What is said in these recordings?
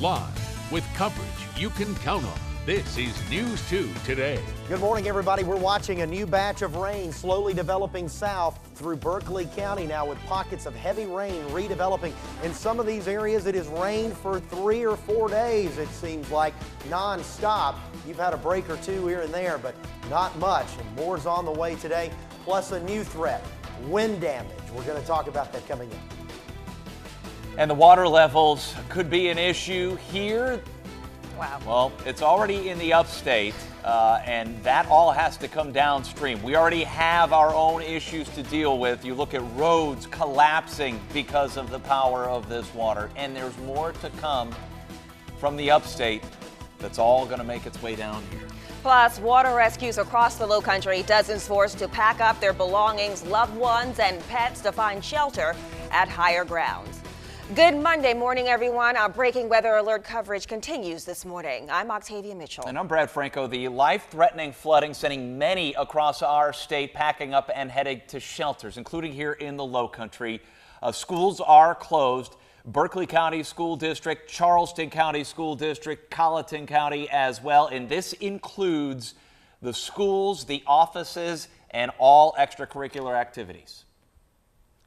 live with coverage you can count on. This is News 2 Today. Good morning, everybody. We're watching a new batch of rain slowly developing south through Berkeley County now, with pockets of heavy rain redeveloping. In some of these areas, it has rained for 3 or 4 days, it seems like, non-stop. You've had a break or two here and there, but not much, and more's on the way today, plus a new threat, wind damage. We're going to talk about that coming up. And the water levels could be an issue here. Wow. Well, it's already in the upstate, and that all has to come downstream. We already have our own issues to deal with. You look at roads collapsing because of the power of this water, and there's more to come from the upstate that's all going to make its way down here. Plus, water rescues across the Lowcountry, dozens forced to pack up their belongings, loved ones, and pets to find shelter at higher grounds. Good Monday morning, everyone. Our breaking weather alert coverage continues this morning. I'm Octavia Mitchell. And I'm Brad Franco. The life-threatening flooding sending many across our state packing up and heading to shelters, including here in the Lowcountry. Schools are closed. Berkeley County School District, Charleston County School District, Colleton County as well. And this includes the schools, the offices, and all extracurricular activities.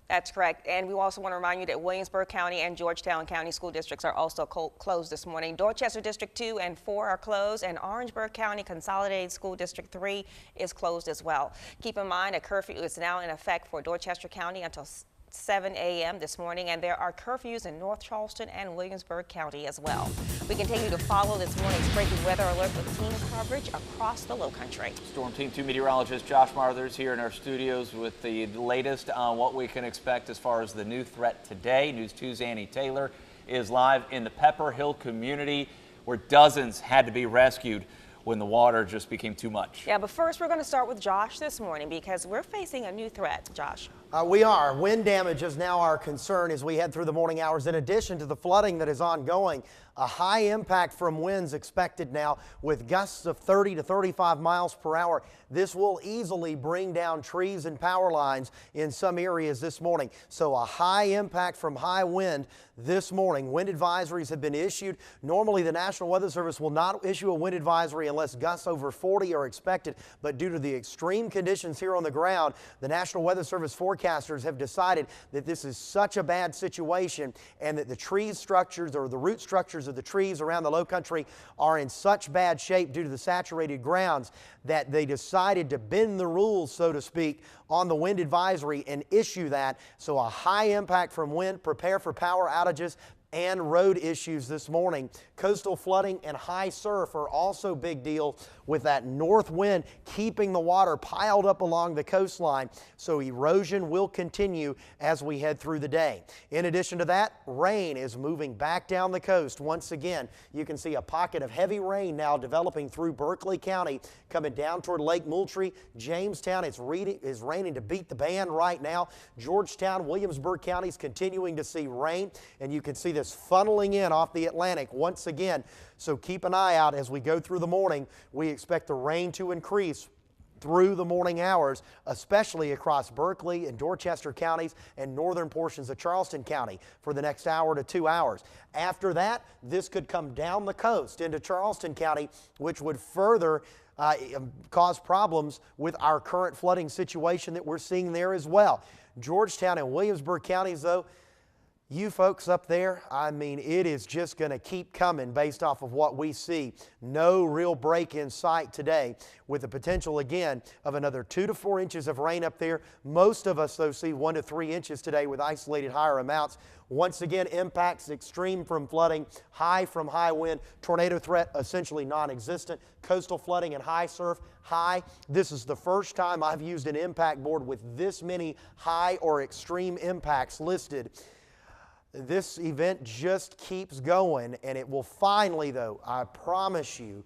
That's correct. And we also want to remind you that Williamsburg County and Georgetown County school districts are also closed this morning. Dorchester District 2 and 4 are closed, and Orangeburg County Consolidated School District 3 is closed as well. Keep in mind a curfew is now in effect for Dorchester County until 7 a.m. this morning, and there are curfews in North Charleston and Williamsburg County as well. We continue to follow this morning's breaking weather alert with team coverage across the Lowcountry. Storm Team 2 meteorologist Josh Marthers here in our studios with the latest on what we can expect as far as the new threat today. News 2's Annie Taylor is live in the Pepper Hill community, where dozens had to be rescued when the water just became too much. Yeah, but first we're going to start with Josh this morning because we're facing a new threat. Josh. We are. Wind damage is now our concern as we head through the morning hours. In addition to the flooding that is ongoing, a high impact from winds expected now with gusts of 30 to 35 miles per hour. This will easily bring down trees and power lines in some areas this morning. So a high impact from high wind this morning. Wind advisories have been issued. Normally the National Weather Service will not issue a wind advisory unless gusts over 40 are expected. But due to the extreme conditions here on the ground, the National Weather Service forecasters have decided that this is such a bad situation and that the tree structures or the root structures of the trees around the Lowcountry are in such bad shape due to the saturated grounds that they decided to bend the rules, so to speak, on the wind advisory and issue that. So a high impact from wind, prepare for power outages and road issues this morning. Coastal flooding and high surf are also big deal with that north wind keeping the water piled up along the coastline. So erosion will continue as we head through the day. In addition to that, rain is moving back down the coast. Once again, you can see a pocket of heavy rain now developing through Berkeley County, coming down toward Lake Moultrie. Jamestown is raining to beat the band right now. Georgetown, Williamsburg counties continuing to see rain, and you can see this funneling in off the Atlantic once again. So keep an eye out as we go through the morning. We expect the rain to increase through the morning hours, especially across Berkeley and Dorchester counties and northern portions of Charleston County for the next hour to 2 hours. After that, this could come down the coast into Charleston County, which would further cause problems with our current flooding situation that we're seeing there as well. Georgetown and Williamsburg counties, though, you folks up there, I mean, it is just going to keep coming based off of what we see. No real break in sight today, with the potential again of another 2 to 4 inches of rain up there. Most of us, though, see 1 to 3 inches today with isolated higher amounts. Once again, impacts extreme from flooding, high from high wind, tornado threat essentially non-existent, coastal flooding and high surf, high. This is the first time I've used an impact board with this many high or extreme impacts listed. This event just keeps going, and it will finally, though, I promise you,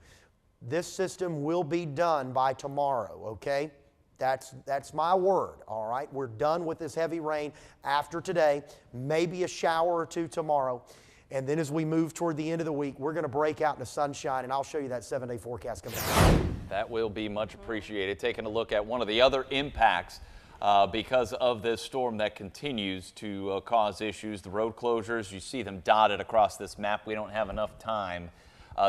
this system will be done by tomorrow, okay? That's my word, all right? We're done with this heavy rain after today, maybe a shower or two tomorrow. And then as we move toward the end of the week, we're going to break out into sunshine, and I'll show you that 7-day forecast coming up. That will be much appreciated. Taking a look at one of the other impacts because of this storm that continues to cause issues. The road closures, you see them dotted across this map. We don't have enough time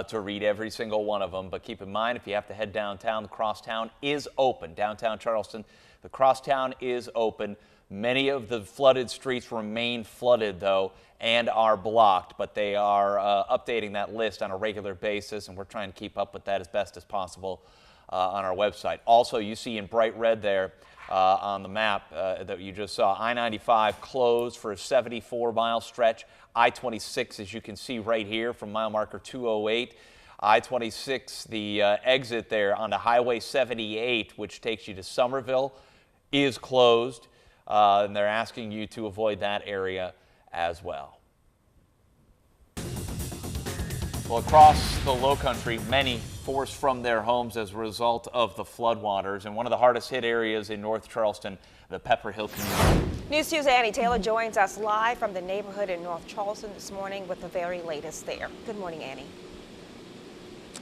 to read every single one of them, but keep in mind, if you have to head downtown, the crosstown is open. Downtown Charleston, the crosstown is open. Many of the flooded streets remain flooded, though, and are blocked, but they are updating that list on a regular basis, and we're trying to keep up with that as best as possible on our website. Also, you see in bright red there on the map that you just saw, I-95 closed for a 74-mile stretch. I-26, as you can see right here from mile marker 208. I-26, the exit there onto Highway 78, which takes you to Somerville, is closed. And they're asking you to avoid that area as well. Well, across the Lowcountry, many forced from their homes as a result of the floodwaters. And one of the hardest hit areas in North Charleston, the Pepper Hill community. News 2's Annie Taylor joins us live from the neighborhood in North Charleston this morning with the very latest there. Good morning, Annie.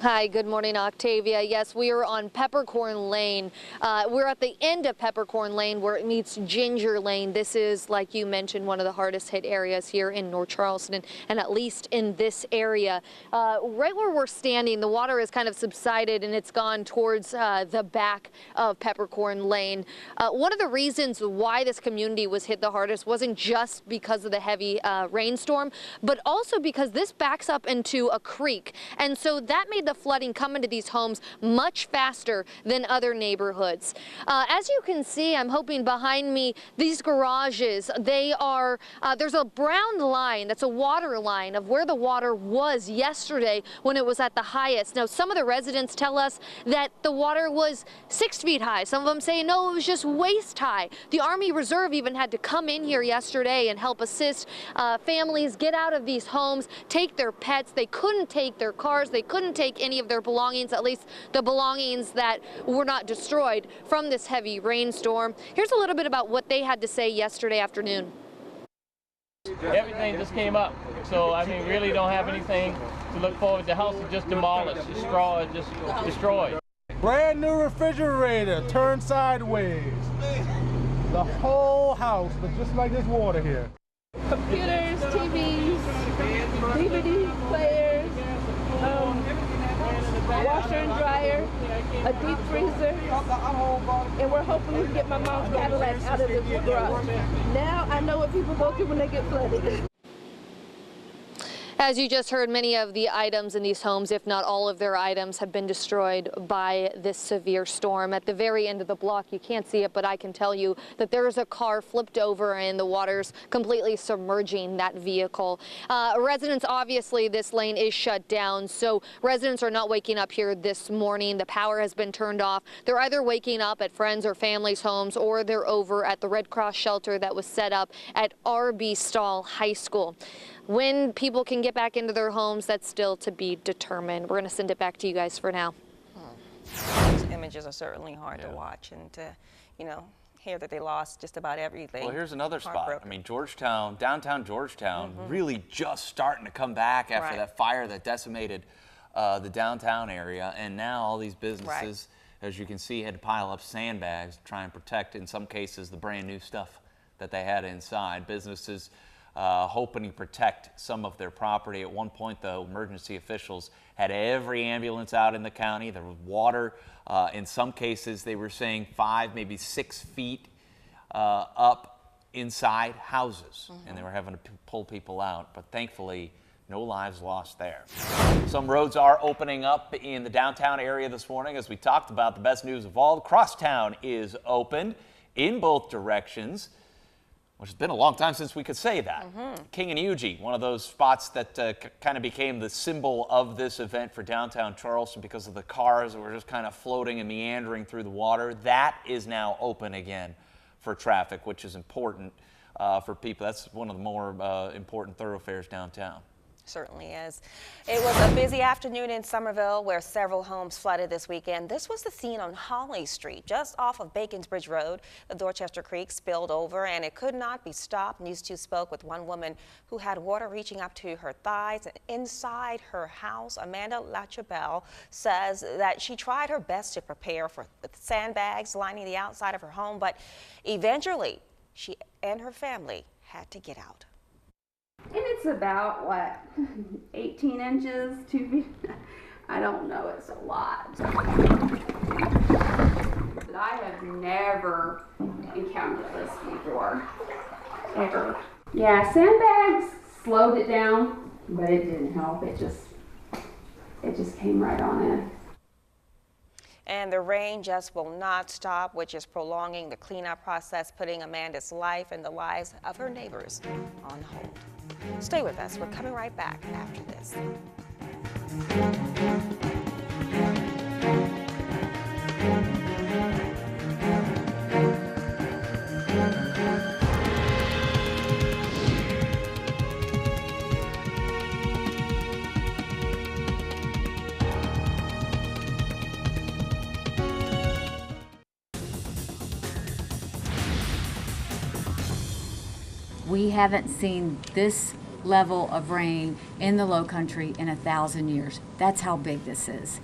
Hi, good morning, Octavia. Yes, we are on Peppercorn Lane. We're at the end of Peppercorn Lane where it meets Ginger Lane. This is, like you mentioned, one of the hardest hit areas here in North Charleston, and at least in this area. Right where we're standing, the water has kind of subsided and it's gone towards the back of Peppercorn Lane. One of the reasons why this community was hit the hardest wasn't just because of the heavy rainstorm, but also because this backs up into a creek. And so that made the flooding come into these homes much faster than other neighborhoods. As you can see, I'm hoping behind me, these garages, they are, there's a brown line, that's a water line of where the water was yesterday when it was at the highest. Now, some of the residents tell us that the water was 6 feet high. Some of them say, no, it was just waist high. The Army Reserve even had to come in here yesterday and help assist families get out of these homes, take their pets. They couldn't take their cars. They couldn't take any of their belongings, at least the belongings that were not destroyed from this heavy rainstorm. Here's a little bit about what they had to say yesterday afternoon. Everything just came up, so I mean, really don't have anything to look forward to. The house is just demolished, just destroyed. Brand new refrigerator turned sideways. The whole house, but just like this water here. Computers, TVs, DVD players, washer and dryer, a deep freezer, and we're hoping we can get my mom's Cadillac out of the garage. Now I know what people go through when they get flooded. As you just heard, many of the items in these homes, if not all of their items, have been destroyed by this severe storm. At the very end of the block, you can't see it, but I can tell you that there is a car flipped over and the water's completely submerging that vehicle. Residents, obviously, this lane is shut down, so residents are not waking up here this morning. The power has been turned off. They're either waking up at friends' or families' homes, or they're over at the Red Cross shelter that was set up at R.B. Stahl High School. When people can get back into their homes, that's still to be determined. We're going to send it back to you guys for now. Those images are certainly hard to watch, and to, you know, hear that they lost just about everything. Well, here's another spot. I mean, Georgetown, downtown Georgetown, really just starting to come back after that fire that decimated the downtown area. And now all these businesses, as you can see, had to pile up sandbags to try and protect, in some cases, the brand new stuff that they had inside. Businesses hoping to protect some of their property. At one point, the emergency officials had every ambulance out in the county. There was water. In some cases, they were saying 5, maybe 6 feet up inside houses, and they were having to pull people out. But thankfully, no lives lost there. Some roads are opening up in the downtown area this morning. As we talked about, the best news of all, the crosstown is opened in both directions, which has been a long time since we could say that. King and Eugene, one of those spots that kind of became the symbol of this event for downtown Charleston because of the cars that were just kind of floating and meandering through the water. That is now open again for traffic, which is important for people. That's one of the more important thoroughfares downtown. Certainly is. It was a busy afternoon in Somerville where several homes flooded this weekend. This was the scene on Holly Street, just off of Bacons Bridge Road. The Dorchester Creek spilled over and it could not be stopped. News 2 spoke with one woman who had water reaching up to her thighs. And inside her house, Amanda LaChabelle says that she tried her best to prepare for the sandbags lining the outside of her home, but eventually she and her family had to get out. And it's about, what, 18 inches, 2 feet? I don't know, it's a lot. But I have never encountered this before, ever. Yeah, sandbags slowed it down, but it didn't help. It just came right on in. And the rain just will not stop, which is prolonging the cleanup process, putting Amanda's life and the lives of her neighbors on hold. Stay with us. We're coming right back after this. We haven't seen this level of rain in the low country in 1,000 years. That's how big this is.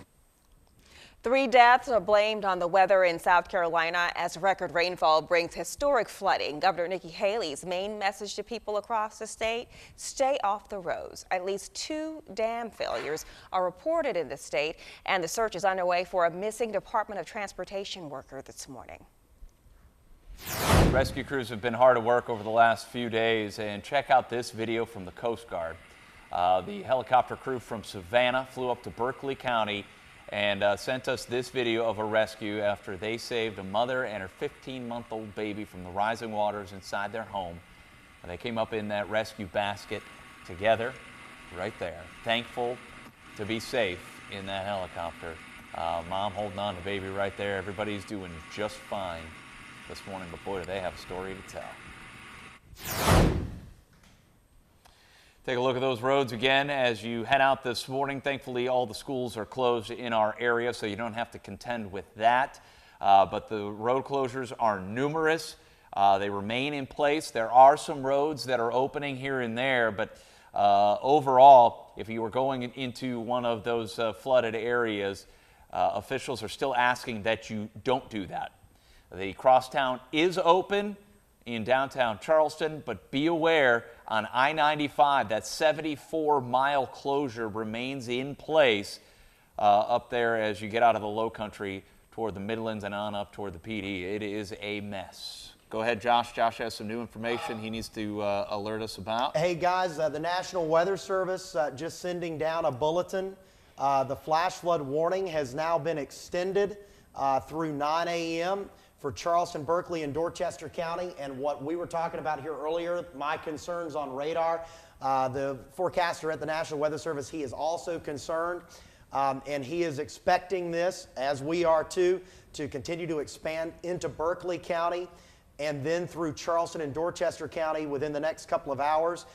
3 deaths are blamed on the weather in South Carolina as record rainfall brings historic flooding. Governor Nikki Haley's main message to people across the state: stay off the roads. At least 2 dam failures are reported in the state, and the search is underway for a missing Department of Transportation worker this morning. Rescue crews have been hard at work over the last few days, and check out this video from the Coast Guard. The helicopter crew from Savannah flew up to Berkeley County and sent us this video of a rescue after they saved a mother and her 15-month-old baby from the rising waters inside their home. And they came up in that rescue basket together right there. Thankful to be safe in that helicopter. Mom holding on to baby right there. Everybody's doing just fine this morning, but boy, do they have a story to tell. Take a look at those roads again as you head out this morning. Thankfully, all the schools are closed in our area, so you don't have to contend with that. But the road closures are numerous. They remain in place. There are some roads that are opening here and there, but overall, if you were going into one of those flooded areas, officials are still asking that you don't do that. The crosstown is open in downtown Charleston, but be aware on I-95, that 74-mile closure remains in place up there as you get out of the low country toward the Midlands and on up toward the PD. It is a mess. Go ahead, Josh. Josh has some new information he needs to alert us about. Hey, guys, the National Weather Service just sending down a bulletin. The flash flood warning has now been extended through 9 a.m. for Charleston, Berkeley, and Dorchester County. And what we were talking about here earlier, my concerns on radar, the forecaster at the National Weather Service, he is also concerned, and he is expecting this, as we are too, to continue to expand into Berkeley County and then through Charleston and Dorchester County within the next couple of hours.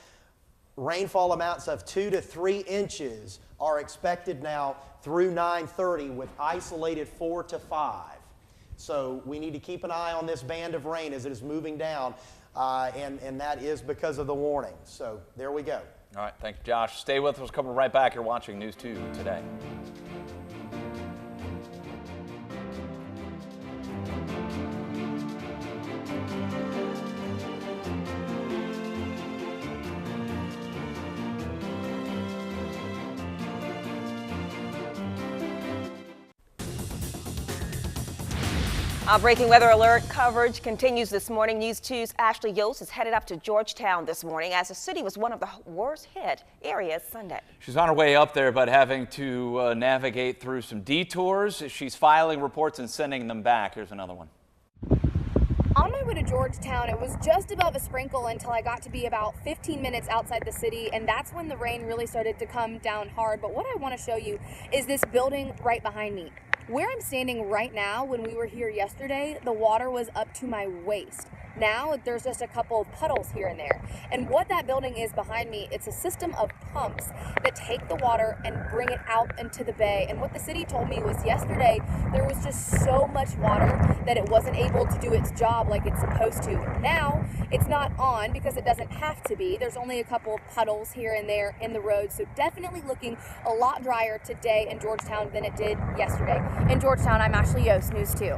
Rainfall amounts of 2 to 3 inches are expected now through 9:30 with isolated 4 to 5. So we need to keep an eye on this band of rain as it is moving down, and that is because of the warning. So there we go. All right, thank you, Josh. Stay with us. Coming right back. You're watching News 2 today. Breaking weather alert coverage continues this morning. News 2's Ashley Yost is headed up to Georgetown this morning as the city was one of the worst hit areas Sunday. She's on her way up there, but having to navigate through some detours. She's filing reports and sending them back. Here's another one. On my way to Georgetown, it was just above a sprinkle until I got to be about 15 minutes outside the city, and that's when the rain really started to come down hard. But what I want to show you is this building right behind me. Where I'm standing right now, when we were here yesterday, the water was up to my waist. Now there's just a couple of puddles here and there. And what that building is behind me, it's a system of pumps that take the water and bring it out into the bay. And what the city told me was yesterday there was just so much water that it wasn't able to do its job like it's supposed to. Now it's not on because it doesn't have to be. There's only a couple of puddles here and there in the road, so definitely looking a lot drier today in Georgetown than it did yesterday. In Georgetown, I'm Ashley Yost, News 2.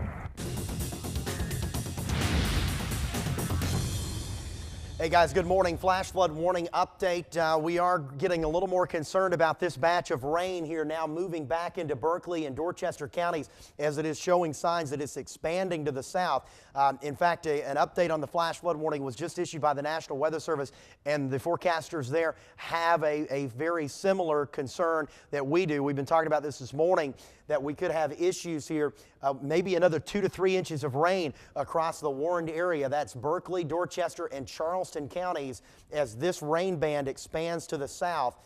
Hey guys, good morning. Flash flood warning update. We are getting a little more concerned about this batch of rain here now moving back into Berkeley and Dorchester counties as it is showing signs that it's expanding to the south. In fact, an update on the flash flood warning was just issued by the National Weather Service, and the forecasters there have a very similar concern that we do. We've been talking about this morning, that we could have issues here, maybe another 2 to 3 inches of rain across the warned area. That's Berkeley, Dorchester, and Charleston counties as this rain band expands to the south.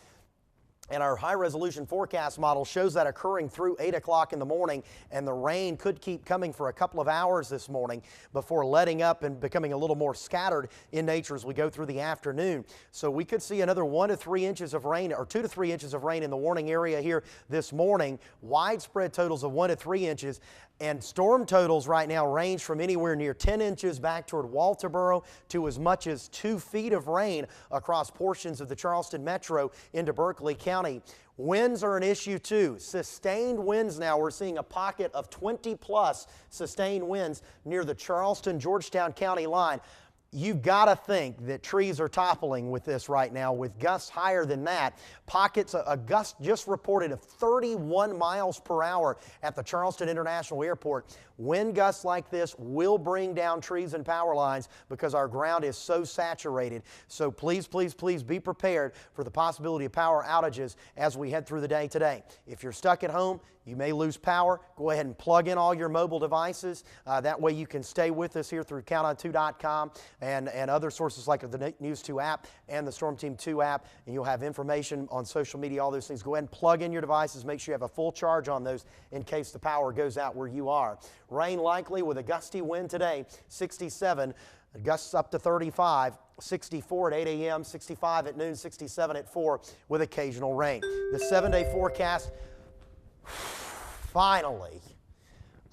And our high-resolution forecast model shows that occurring through 8 o'clock in the morning, and the rain could keep coming for a couple of hours this morning before letting up and becoming a little more scattered in nature as we go through the afternoon. So we could see another 1 to 3 inches of rain, or 2 to 3 inches of rain in the warning area here this morning. Widespread totals of 1 to 3 inches. And storm totals right now range from anywhere near 10 inches back toward Walterboro to as much as 2 feet of rain across portions of the Charleston metro into Berkeley County. Winds are an issue too. Sustained winds now. We're seeing a pocket of 20+ sustained winds near the Charleston-Georgetown County line. You've got to think that trees are toppling with this right now, with gusts higher than that. Pockets, a gust just reported of 31 miles per hour at the Charleston International Airport. Wind gusts like this will bring down trees and power lines because our ground is so saturated. So please, please, please be prepared for the possibility of power outages as we head through the day today. If you're stuck at home, you may lose power. Go ahead and plug in all your mobile devices. That way you can stay with us here through CountOn2.com and other sources like the News 2 app and the Storm Team 2 app. And you'll have information on social media, all those things. Go ahead and plug in your devices. Make sure you have a full charge on those in case the power goes out where you are. Rain likely with a gusty wind today, 67. Gusts up to 35, 64 at 8 a.m., 65 at noon, 67 at 4 with occasional rain. The 7-day forecast. Finally,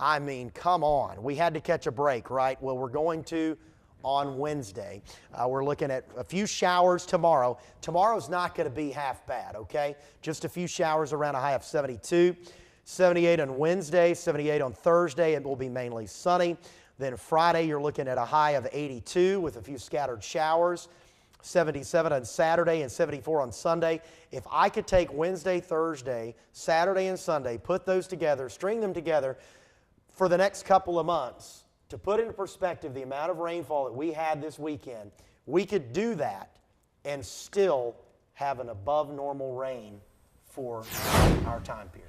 I mean, come on. We had to catch a break, right? Well, we're going to on Wednesday. We're looking at a few showers tomorrow. Tomorrow's not going to be half bad, okay? Just a few showers around a high of 72. 78 on Wednesday, 78 on Thursday. It will be mainly sunny. Then Friday, you're looking at a high of 82 with a few scattered showers. 77 on Saturday and 74 on Sunday. If I could take Wednesday, Thursday, Saturday, and Sunday, put those together, string them together for the next couple of months, to put into perspective the amount of rainfall that we had this weekend, we could do that and still have an above normal rain for our time period.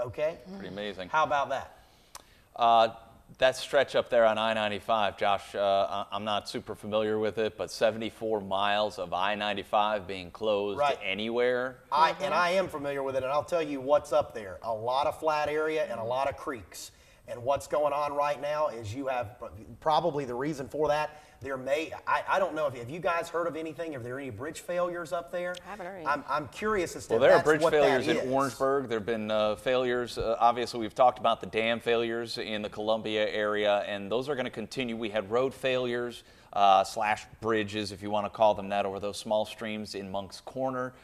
Okay? Pretty amazing. How about that? That stretch up there on I-95, Josh, I'm not super familiar with it, but 74 miles of I-95 being closed anywhere. And I am familiar with it, and I'll tell you what's up there. A lot of flat area and a lot of creeks. And what's going on right now is you have probably the reason for that. I don't know if you guys heard of anything. Are there any bridge failures up there? I haven't heard any. I'm curious as to well, there are bridge failures in Orangeburg. There have been failures. Obviously, we've talked about the dam failures in the Columbia area, and those are going to continue. We had road failures slash bridges, if you want to call them that, over those small streams in Monk's Corner.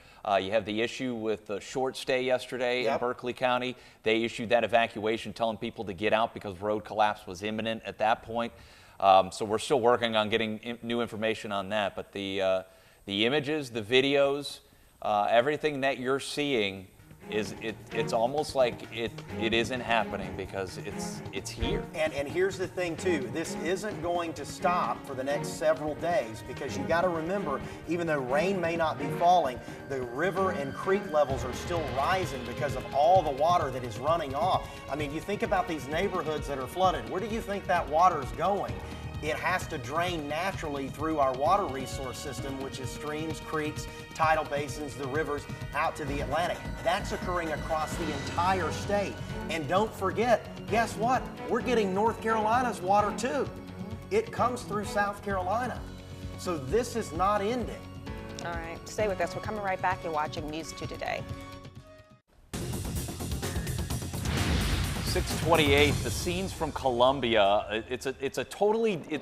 You have the issue with the short stay yesterday in Berkeley County. They issued that evacuation telling people to get out because road collapse was imminent at that point. So we're still working on getting new information on that. But the images, the videos, everything that you're seeing it's almost like it isn't happening because it's here. And here's the thing too, this isn't going to stop for the next several days because you got to remember, even though rain may not be falling, the river and creek levels are still rising because of all the water that is running off. I mean, you think about these neighborhoods that are flooded. Where do you think that water is going? It has to drain naturally through our water resource system, which is streams, creeks, tidal basins, the rivers, out to the Atlantic. That's occurring across the entire state. And don't forget, guess what? We're getting North Carolina's water too. it comes through South Carolina. So this is not ending. All right, stay with us. We're coming right back. You're watching News 2 Today. 628, the scenes from Columbia. It's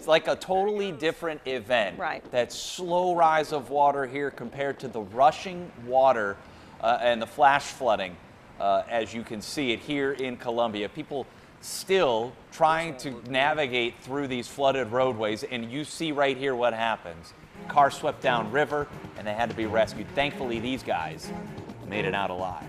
like a totally different event. Right. That slow rise of water here compared to the rushing water and the flash flooding, as you can see it here in Columbia. People still trying to navigate through these flooded roadways, and you see right here what happens. Car swept down river, and they had to be rescued. Thankfully, these guys made it out alive.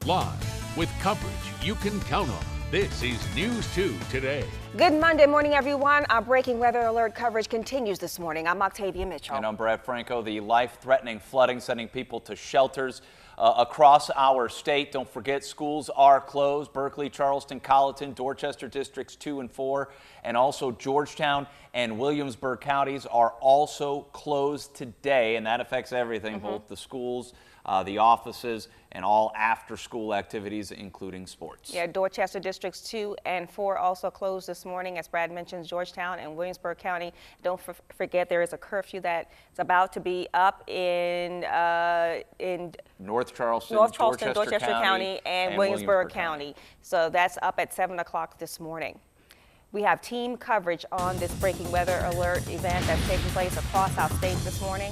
Live with coverage you can count on. This is News 2 Today. Good Monday morning, everyone. Our breaking weather alert coverage continues this morning. I'm Octavia Mitchell. And I'm Brad Franco. The life-threatening flooding sending people to shelters across our state. Don't forget, schools are closed. Berkeley, Charleston, Colleton, Dorchester districts 2 and 4, and also Georgetown and Williamsburg counties are also closed today, and that affects everything, both the schools, the offices, and all after-school activities, including sports. Yeah, Dorchester districts 2 and 4 also closed this morning. As Brad mentioned, Georgetown and Williamsburg County. Don't forget, there is a curfew that is about to be up in North Charleston, Dorchester County, and Williamsburg County. So that's up at 7 o'clock this morning. We have team coverage on this breaking weather alert event that's taking place across our state this morning.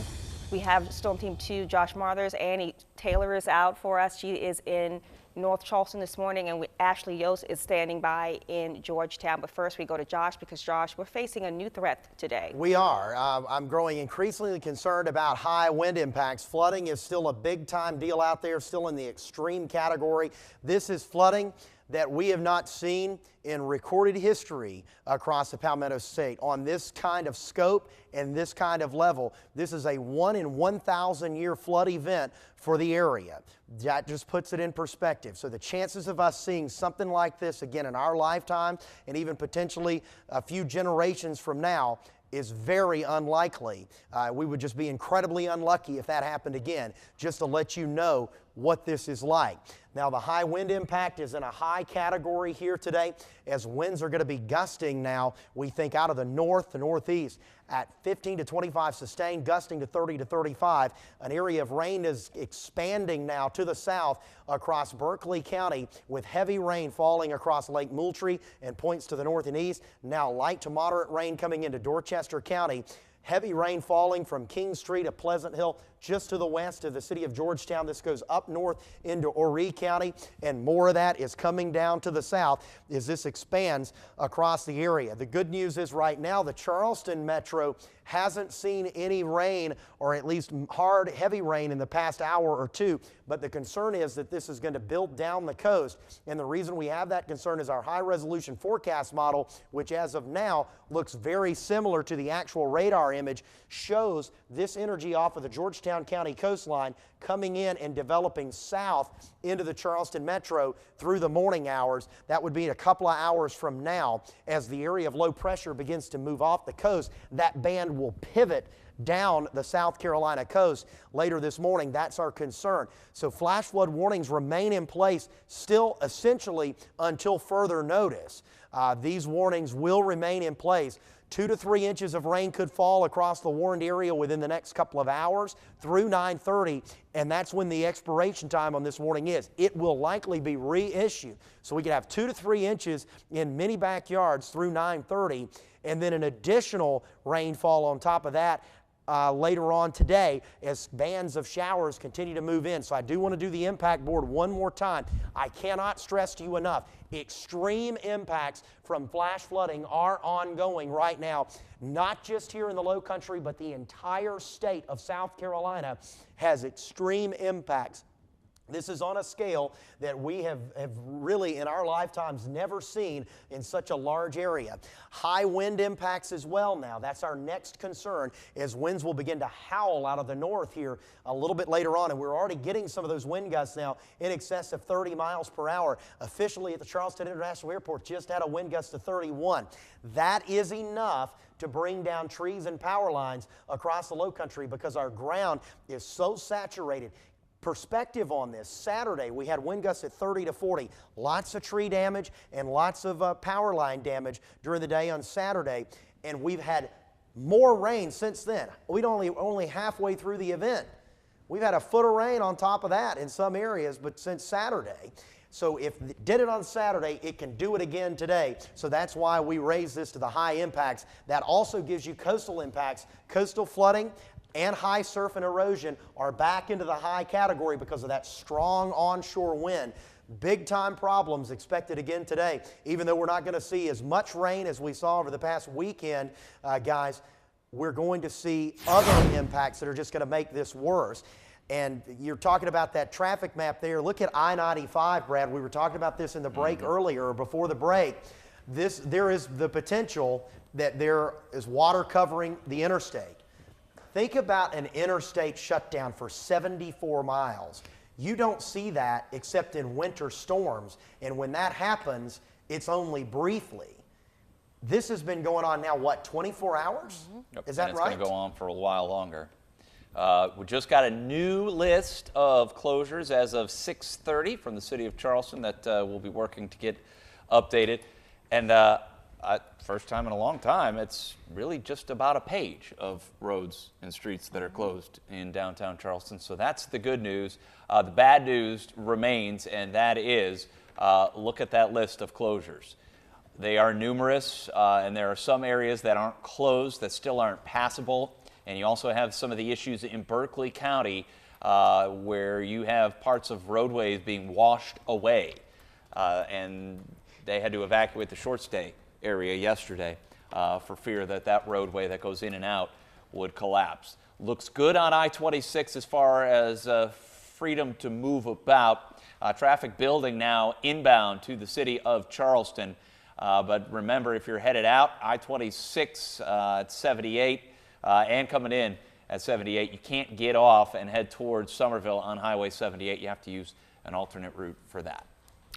We have Storm Team 2, Josh Marthers. Annie Taylor is out for us. She is in North Charleston this morning, and Ashley Yost is standing by in Georgetown. But first, we go to Josh because, Josh, we're facing a new threat today. We are. I'm growing increasingly concerned about high wind impacts. Flooding is still a big-time deal out there, still in the extreme category. This is flooding that we have not seen in recorded history across the Palmetto State on this kind of scope and this kind of level. This is a 1 in 1,000 year flood event for the area. That just puts it in perspective. So the chances of us seeing something like this again in our lifetime and even potentially a few generations from now is very unlikely. We would just be incredibly unlucky if that happened again, just to let you know what this is like. Now, the high wind impact is in a high category here today, as winds are going to be gusting now, we think, out of the north to northeast at 15 to 25 sustained, gusting to 30 to 35. An area of rain is expanding now to the south across Berkeley County, with heavy rain falling across Lake Moultrie and points to the north and east. Now light to moderate rain coming into Dorchester County. Heavy rain falling from King Street to Pleasant Hill, just to the west of the city of Georgetown. This goes up north into Horry County, and more of that is coming down to the south as this expands across the area. The good news is right now the Charleston metro hasn't seen any rain, or at least hard, heavy rain in the past hour or two, but the concern is that this is going to build down the coast, and the reason we have that concern is our high-resolution forecast model, which as of now looks very similar to the actual radar image, shows this energy off of the Georgetown County coastline coming in and developing south into the Charleston metro through the morning hours. That would be a couple of hours from now. As the area of low pressure begins to move off the coast, that band will pivot down the South Carolina coast later this morning. That's our concern. So flash flood warnings remain in place still essentially until further notice. These warnings will remain in place. 2 to 3 inches of rain could fall across the warned area within the next couple of hours through 9:30, and that's when the expiration time on this warning is. It will likely be reissued. So we could have 2 to 3 inches in many backyards through 9:30, and then an additional rainfall on top of that later on today as bands of showers continue to move in. So I do want to do the impact board one more time. I cannot stress to you enough, extreme impacts from flash flooding are ongoing right now, not just here in the Low Country, but the entire state of South Carolina has extreme impacts. This is on a scale that we have really in our lifetimes never seen in such a large area. High wind impacts as well now. That's our next concern, as winds will begin to howl out of the north here a little bit later on, and we're already getting some of those wind gusts now in excess of 30 miles per hour. Officially at the Charleston International Airport just had a wind gust of 31. That is enough to bring down trees and power lines across the low country because our ground is so saturated. Perspective on this, Saturday we had wind gusts at 30 to 40, lots of tree damage and lots of power line damage during the day on Saturday, and we've had more rain since then. We'd only halfway through the event. We've had a foot of rain on top of that in some areas, but since Saturday. So if it did it on Saturday, it can do it again today. So that's why we raise this to the high impacts. That also gives you coastal impacts. Coastal flooding and high surf and erosion are back into the high category because of that strong onshore wind. Big time problems expected again today. Even though we're not going to see as much rain as we saw over the past weekend, guys, we're going to see other impacts that are just going to make this worse. And you're talking about that traffic map there. Look at I-95, Brad. We were talking about this in the break earlier, or before the break. There is the potential that there is water covering the interstate. Think about an interstate shutdown for 74 miles. You don't see that except in winter storms. And when that happens, it's only briefly. This has been going on now, what, 24 hours? Yep. Is that and it's right? going to go on for a while longer. We just got a new list of closures as of 6:30 from the city of Charleston that we'll be working to get updated. And first time in a long time, it's really just about a page of roads and streets that are closed in downtown Charleston. So that's the good news. The bad news remains, and that is, look at that list of closures. They are numerous, and there are some areas that aren't closed that still aren't passable. And you also have some of the issues in Berkeley County where you have parts of roadways being washed away. And they had to evacuate the short stay area yesterday for fear that that roadway that goes in and out would collapse. Looks good on I-26 as far as freedom to move about. Traffic building now inbound to the city of Charleston. But remember, if you're headed out, I-26 at 78 and coming in at 78, you can't get off and head towards Somerville on Highway 78. You have to use an alternate route for that.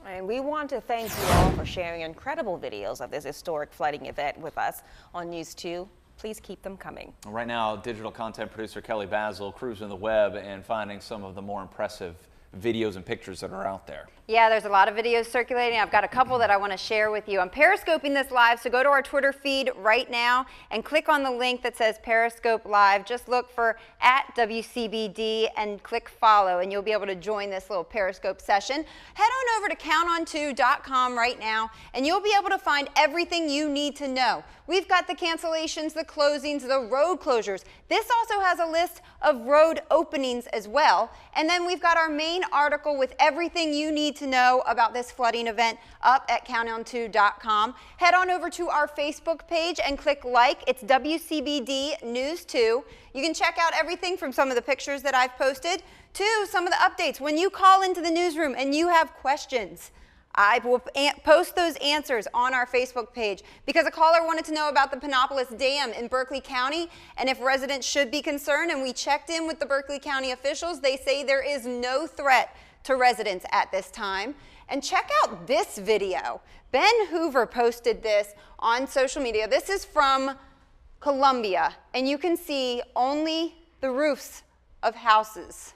And we want to thank you all for sharing incredible videos of this historic flooding event with us on News 2. Please keep them coming. Right now, digital content producer Kelly Basil cruising the web and finding some of the more impressive videos and pictures that are out there. Yeah, there's a lot of videos circulating. I've got a couple that I want to share with you. I'm periscoping this live, so go to our Twitter feed right now and click on the link that says Periscope Live. Just look for @WCBD and click follow, and you'll be able to join this little Periscope session. Head on over to counton2.com right now, and you'll be able to find everything you need to know. We've got the cancellations, the closings, the road closures. This also has a list of road openings as well. And then we've got our main article with everything you need to know about this flooding event up at counton2.com. Head on over to our Facebook page and click like. It's WCBD News 2. You can check out everything from some of the pictures that I've posted to some of the updates. When you call into the newsroom and you have questions, I will post those answers on our Facebook page because a caller wanted to know about the Panopolis Dam in Berkeley County and if residents should be concerned, and we checked in with the Berkeley County officials. They say there is no threat to residents at this time. And check out this video. Ben Hoover posted this on social media. This is from Columbia, and you can see only the roofs of houses.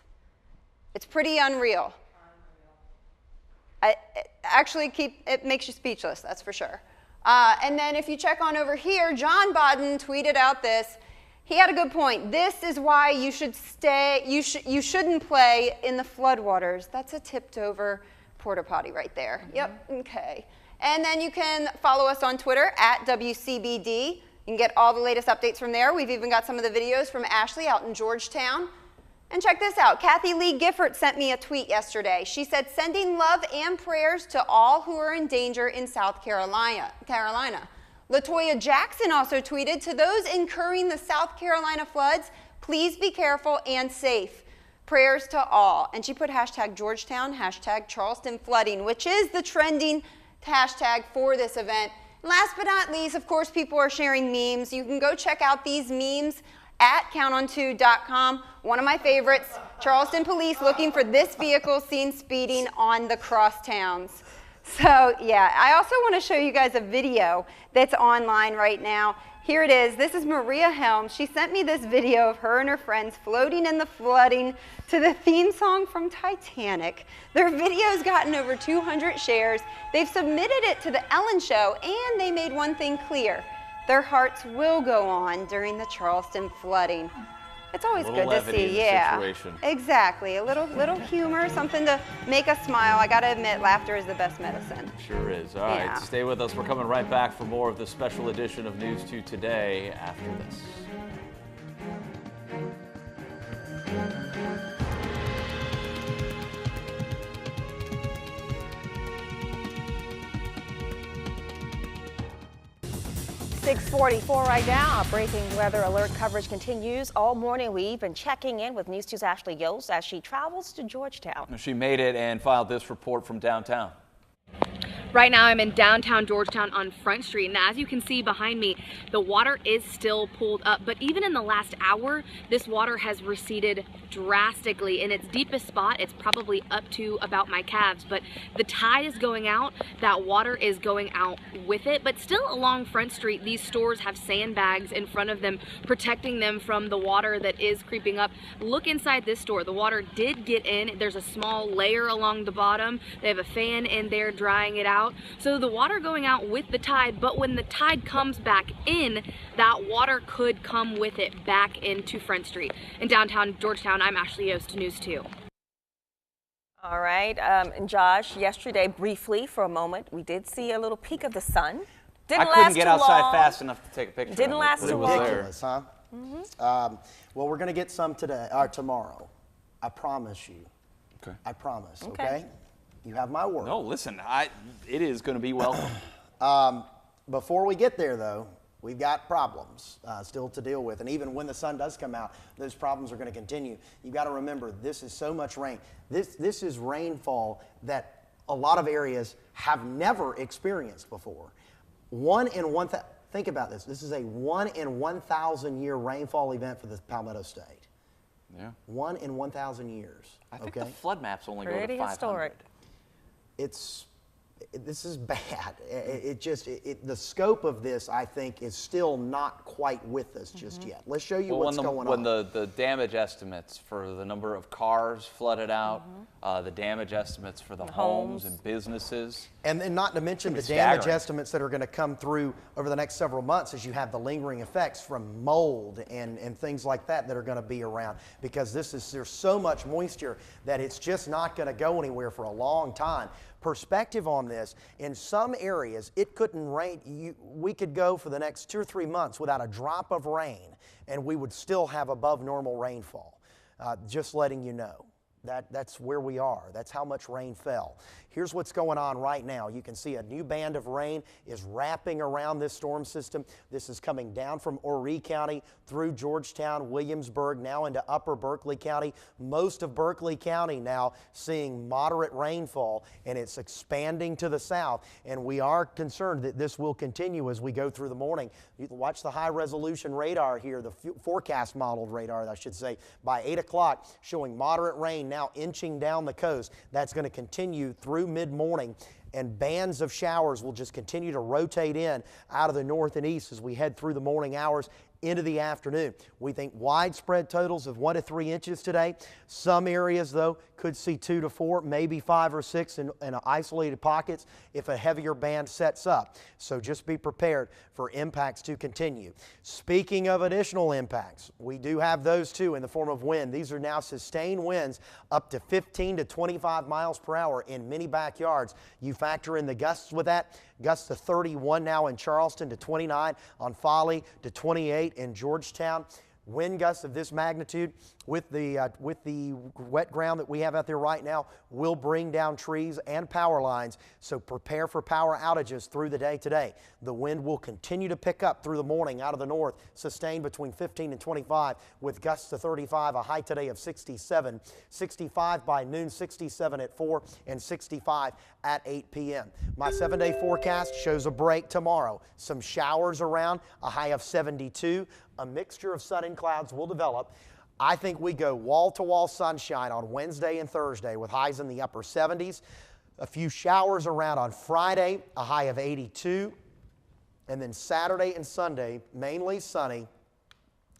It's pretty unreal. It makes you speechless, that's for sure. And then if you check on over here, John Bodden tweeted out this. He had a good point. This is why you should you shouldn't play in the floodwaters. That's a tipped over porta potty right there. Yep, okay. And then you can follow us on Twitter @WCBD. You can get all the latest updates from there. We've even got some of the videos from Ashley out in Georgetown. And check this out. Kathy Lee Gifford sent me a tweet yesterday. She said, sending love and prayers to all who are in danger in South Carolina. Latoya Jackson also tweeted, to those incurring the South Carolina floods, please be careful and safe. Prayers to all. And she put #Georgetown, #Charleston flooding, which is the trending hashtag for this event. Last but not least, of course, people are sharing memes. You can go check out these memes at counton2.com. One of my favorites, Charleston police looking for this vehicle seen speeding on the crosstowns. So yeah, I also want to show you guys a video that's online right now. Here it is. This is Maria Helms. She sent me this video of her and her friends floating in the flooding to the theme song from Titanic. Their video's gotten over 200 shares. They've submitted it to the Ellen Show, and they made one thing clear. Their hearts will go on during the Charleston flooding. It's always good to see, yeah. Exactly. A little humor, something to make us smile. I gotta admit, laughter is the best medicine. Sure is. All right, stay with us. We're coming right back for more of this special edition of News 2 Today after this. 6:44 right now. Our breaking weather alert coverage continues all morning. We've been checking in with News 2's Ashley Yost as she travels to Georgetown. She made it and filed this report from downtown. Right now I'm in downtown Georgetown on Front Street, and as you can see behind me, the water is still pulled up, but even in the last hour, this water has receded drastically. In its deepest spot, it's probably up to about my calves, but the tide is going out, that water is going out with it, but still along Front Street, these stores have sandbags in front of them, protecting them from the water that is creeping up. Look inside this store. The water did get in. There's a small layer along the bottom. They have a fan in there drying it out. So the water going out with the tide, but when the tide comes back in, that water could come with it back into Front Street. In downtown Georgetown, I'm Ashley Yost, News 2. All right, and Josh, yesterday, briefly for a moment, we did see a little peek of the sun. I couldn't get outside fast enough to take a picture. Didn't last too long. Ridiculous, huh? Well, we're going to get some today or tomorrow. I promise you. Okay. I promise. Okay. You have my word. No, listen, it is going to be welcome. Before we get there, though, we've got problems still to deal with. And even when the sun does come out, those problems are going to continue. You've got to remember, this is so much rain. This is rainfall that a lot of areas have never experienced before. Think about this. This is a 1 in 1,000 year rainfall event for the Palmetto State. Yeah. 1 in 1,000 years. I think the flood maps only go to 500. Historic. This is bad. The scope of this, I think, is still not quite with us just yet. Let's show you what's going on. When the damage estimates for the number of cars flooded out, the damage estimates for the homes and businesses. And then not to mention the damage estimates that are going to come through over the next several months as you have the lingering effects from mold and things like that are going to be around, because there's so much moisture that it's just not going to go anywhere for a long time. Perspective on this, in some areas it couldn't rain. We could go for the next 2 or 3 months without a drop of rain and we would still have above normal rainfall. Just letting you know. That's where we are. That's how much rain fell. Here's what's going on right now. You can see a new band of rain is wrapping around this storm system. This is coming down from Horry County through Georgetown, Williamsburg, now into upper Berkeley County. Most of Berkeley County now seeing moderate rainfall, and it's expanding to the south. And we are concerned that this will continue as we go through the morning. You can watch the high resolution radar here, the forecast modeled radar, I should say, by 8 o'clock, showing moderate rain now inching down the coast. That's going to continue through mid-morning, and bands of showers will just continue to rotate in out of the north and east as we head through the morning hours into the afternoon. We think widespread totals of 1 to 3 inches today. Some areas, though, could see 2 to 4, maybe 5 or 6 in isolated pockets if a heavier band sets up. So just be prepared for impacts to continue. Speaking of additional impacts, we do have those too in the form of wind. These are now sustained winds up to 15 to 25 miles per hour in many backyards. You factor in the gusts with that. Gusts to 31 now in Charleston, to 29 on Folly, to 28 in Georgetown. Wind gusts of this magnitude with the wet ground that we have out there right now will bring down trees and power lines, so prepare for power outages through the day today. The wind will continue to pick up through the morning out of the north, sustained between 15 and 25 with gusts to 35, a high today of 67, 65 by noon, 67 at 4, and 65 at 8 p.m. My 7-day forecast shows a break tomorrow. Some showers around, a high of 72. A mixture of sun and clouds will develop. I think we go wall-to-wall sunshine on Wednesday and Thursday with highs in the upper 70s. A few showers around on Friday, a high of 82. And then Saturday and Sunday, mainly sunny,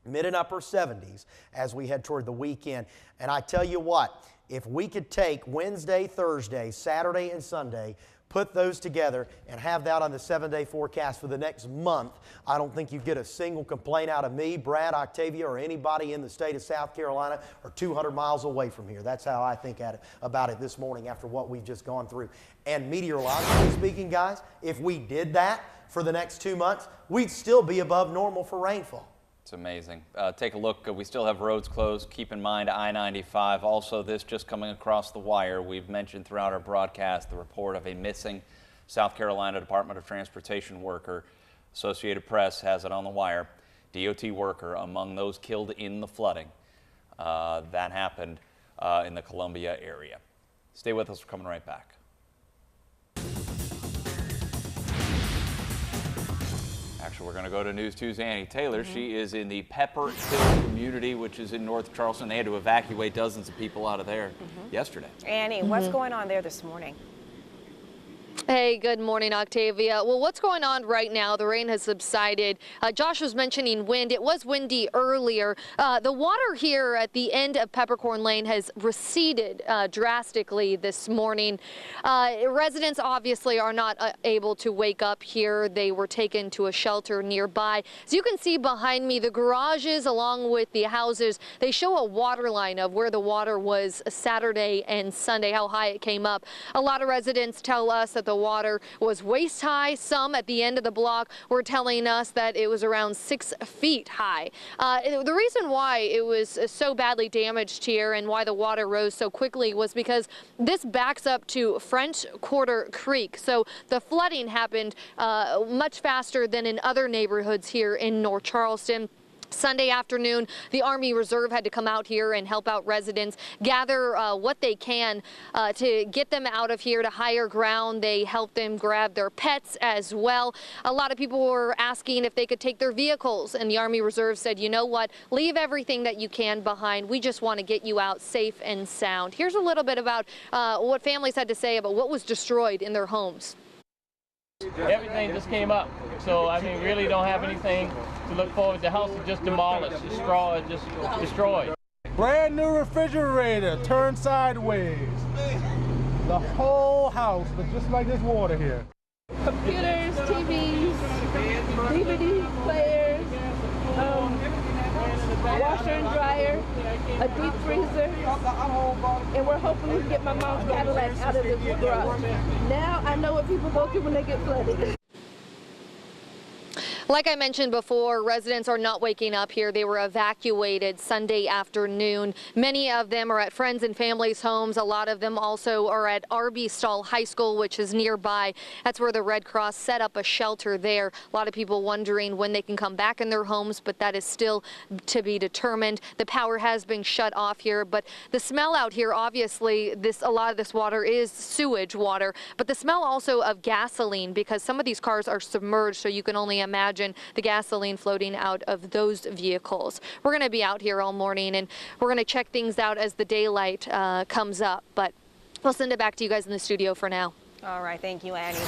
mid and upper 70s as we head toward the weekend. And I tell you what, if we could take Wednesday, Thursday, Saturday, and Sunday, put those together and have that on the 7-day forecast for the next month, I don't think you get a single complaint out of me, Brad, Octavia, or anybody in the state of South Carolina or 200 miles away from here. That's how I think about it this morning after what we've just gone through. And meteorologically speaking, guys, if we did that for the next 2 months, we'd still be above normal for rainfall. It's amazing. Take a look. We still have roads closed. Keep in mind I-95. Also, this just coming across the wire. We've mentioned throughout our broadcast the report of a missing South Carolina Department of Transportation worker. Associated Press has it on the wire. DOT worker among those killed in the flooding. That happened in the Columbia area. Stay with us. We're coming right back. Actually, we're going to go to News 2's Annie Taylor. She is in the Pepper Hill community, which is in North Charleston. They had to evacuate dozens of people out of there yesterday. Annie, what's going on there this morning? Hey, good morning, Octavia. Well, what's going on right now? The rain has subsided. Josh was mentioning wind. It was windy earlier. The water here at the end of Peppercorn Lane has receded drastically this morning. Residents obviously are not able to wake up here. They were taken to a shelter nearby. As you can see behind me, the garages along with the houses, they show a water line of where the water was Saturday and Sunday, how high it came up. A lot of residents tell us that the water was waist high. Some at the end of the block were telling us that it was around 6 feet high. The reason why it was so badly damaged here and why the water rose so quickly was because this backs up to French Quarter Creek. So the flooding happened much faster than in other neighborhoods here in North Charleston. Sunday afternoon, the Army Reserve had to come out here and help out residents, gather what they can to get them out of here to higher ground. They helped them grab their pets as well. A lot of people were asking if they could take their vehicles, and the Army Reserve said, you know what, leave everything that you can behind. We just want to get you out safe and sound. Here's a little bit about what families had to say about what was destroyed in their homes. Everything just came up, so I mean, really don't have anything to look forward to. The house is just demolished, the straw is just destroyed. Brand new refrigerator turned sideways. The whole house, but just like this water here. Computers, TVs, DVD players, washer and dryer, a deep freezer, and we're hoping we can get my mom's Cadillac out of the garage. Now I know what people go through when they get flooded. Like I mentioned before, residents are not waking up here. They were evacuated Sunday afternoon. Many of them are at friends and families' homes. A lot of them also are at Arbystall High School, which is nearby. That's where the Red Cross set up a shelter there. A lot of people wondering when they can come back in their homes, but that is still to be determined. The power has been shut off here, but the smell out here, obviously, a lot of this water is sewage water, but the smell also of gasoline, because some of these cars are submerged, so you can only imagine the gasoline floating out of those vehicles. We're going to be out here all morning, and we're going to check things out as the daylight comes up, but we'll send it back to you guys in the studio for now. All right, thank you, Annie.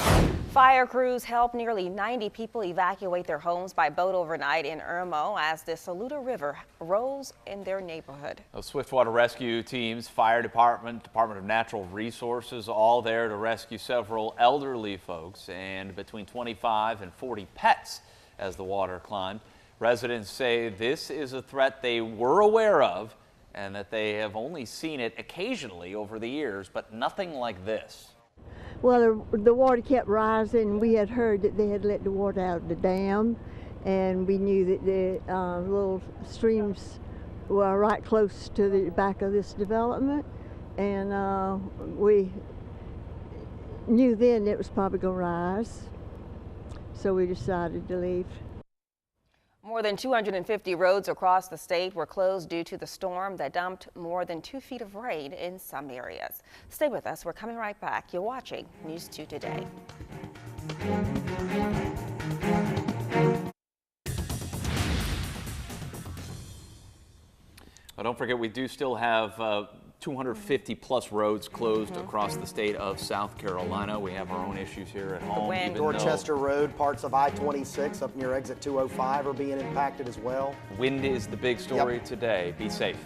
Fire crews helped nearly 90 people evacuate their homes by boat overnight in Irmo as the Saluda River rose in their neighborhood. Swiftwater rescue teams, fire department, Department of Natural Resources, all there to rescue several elderly folks and between 25 and 40 pets as the water climbed. Residents say this is a threat they were aware of and that they have only seen it occasionally over the years, but nothing like this. Well, the water kept rising. We had heard that they had let the water out of the dam, and we knew that the little streams were right close to the back of this development, and we knew then it was probably going to rise, so we decided to leave. More than 250 roads across the state were closed due to the storm that dumped more than 2 feet of rain in some areas. Stay with us. We're coming right back. You're watching News 2 Today. Well, don't forget, we do still have 250 plus roads closed across the state of South Carolina. We have our own issues here at home. Even Dorchester Road, parts of I-26 up near exit 205 are being impacted as well. Wind is the big story today. Be safe.